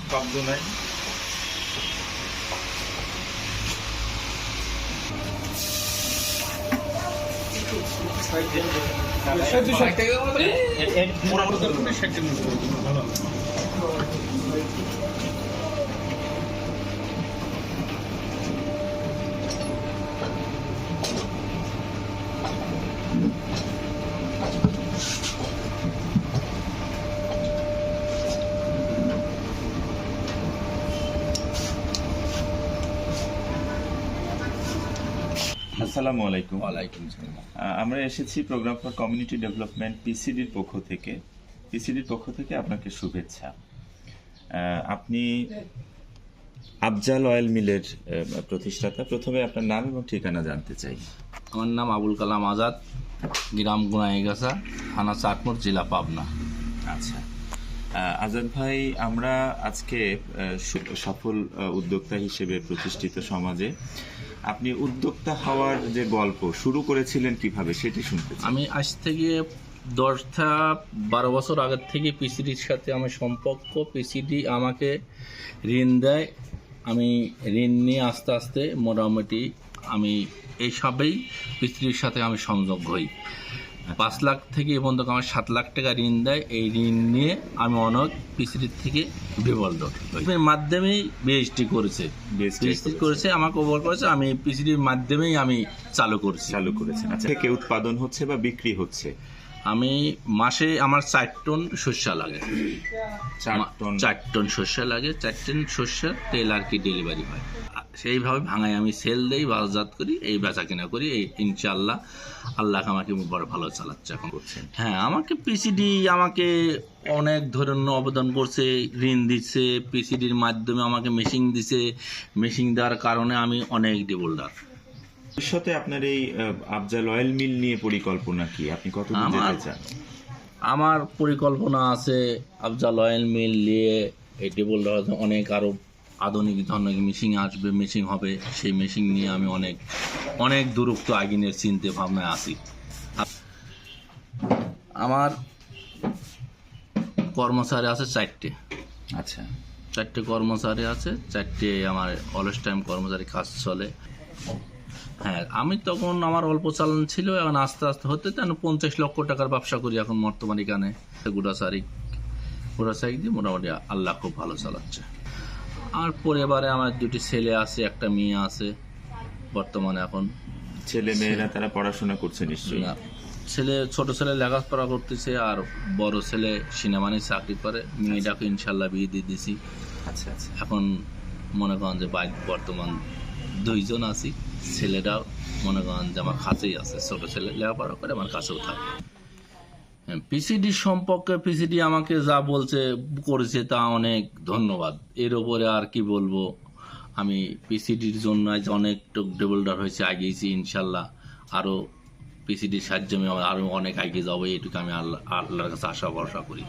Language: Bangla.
শব্দ নাই। আসসালামু আলাইকুম। ওয়ালাইকুম আসসালাম। আমরা এসেছি প্রোগ্রাম ফর কমিউনিটি ডেভেলপমেন্ট পিসিডির পক্ষ থেকে আপনাকে শুভেচ্ছা। আপনি আফজাল অয়েল মিলের প্রতিষ্ঠাতা। প্রথমে আপনার নাম এবং ঠিকানা জানতে চাই। আমার নাম আবুল কালাম আজাদ, গ্রাম গুনাইগাছা, থানা চাটমোড়, জেলা পাবনা। আচ্ছা আজাদ ভাই, আমরা আজকে সফল উদ্যোক্তা হিসেবে প্রতিষ্ঠিত সমাজে আপনি উদ্যোক্তা হওয়ার যে গল্প শুরু করেছিলেন কিভাবে সেটি শুনতে চাই। আমি আজ থেকে 10-12 বছর আগের থেকে পিসিডির সাথে আমার সম্পর্ক। পিসিডি আমাকে ঋণ দেয়, আমি ঋণ নিয়ে আস্তে আস্তে মোটামুটি আমি এইসবেই পিসিডির সাথে আমি সংযোগ হই। 5 লাখ থেকে এ পর্যন্ত আমার 7 লাখ টাকা ঋণ দেয়। এই ঋণ নিয়ে আমি অনেক পিসিডির থেকে বিবর্ধ মাধ্যমেই বিএসটি করেছে আমাকে ওভার করেছে, আমি পিসিডির মাধ্যমেই আমি চালু করেছেন। আচ্ছা, থেকে উৎপাদন হচ্ছে বা বিক্রি হচ্ছে? আমি মাসে আমার 4 টন শস্য লাগে। 4 টন শস্য লাগে। 4 টন শস্য তেল আর কি ডেলিভারি হয়। সেইভাবে ভাঙায় আমি সেল দেই, বাজারজাত করি, এই বেচা কেনা করি। এই ইনশাআল্লাহ আল্লাহ আমাকে বড় ভালো চালাচ্ছে এখন করছেন। হ্যাঁ, আমাকে পিসিডি আমাকে অনেক ধরনের অবদান করছে, ঋণ দিচ্ছে, পিসিডির মাধ্যমে আমাকে মেশিন দিছে। মেশিন দেওয়ার কারণে আমি অনেক ডেভেলপার। ভবিষ্যতে আপনার এই আফজাল অয়েল মিল নিয়ে পরিকল্পনা কি? আপনি কতদূর যেতে চান? আমার পরিকল্পনা আছে আফজাল অয়েল মিল নিয়ে এই ডেভেলপার অনেক আরো আধুনিক ধরনের মেশিন আসবে, মেশিন হবে। সেই মেশিন নিয়ে আমি অনেক দূরত্ব আগিনের চিন্তা ভাবনায় আছি। আমার কর্মচারী আছে 4টে। আচ্ছা, 4টে কর্মচারী আছে। 4টে আমার অলস টাইম কর্মচারী কাজ চলে। হ্যাঁ, আমি তখন আমার অল্প চালান ছিল, এখন আস্তে আস্তে হতে 50 লক্ষ টাকার ব্যবসা করি এখন বর্তমানে এখানে। গোড়াচারি দিয়ে মোটামুটি আল্লাহ খুব ভালো চালাচ্ছে। আর পরিবারে আমার 2টি ছেলে আছে, একটা মেয়ে আছে বর্তমানে। এখন ছেলে মেয়েরা তারা পড়াশোনা করছে নিশ্চয়ই? ছোট ছেলে লেখাপড়া করতেছে, আর বড় ছেলে সিনেমানে চাকরি করে। মেয়েটাকে ইনশাল্লাহ বিয়ে দিয়ে দিছি। আচ্ছা, এখন মনে করেন যে বর্তমান 2 জন আছি। ছেলেটাও মনে করেন যে আমার কাছেই আছে, ছোট ছেলে লেখাপড়া করে আমার কাছেও থাকে। পিসিডি সম্পর্কে পিসিডি আমাকে যা বলছে করেছে তা অনেক ধন্যবাদ। এর উপরে আর কি বলবো, আমি পিসিডির জন্য আজ অনেক ডেভেলপার হয়েছে, আগিয়েছি। ইনশাল্লাহ আরও পিসিডির সাহায্যে আমি আরও অনেক এগিয়ে যাবো, এটুকু আমি আল্লাহর কাছে আশা ভরসা করি।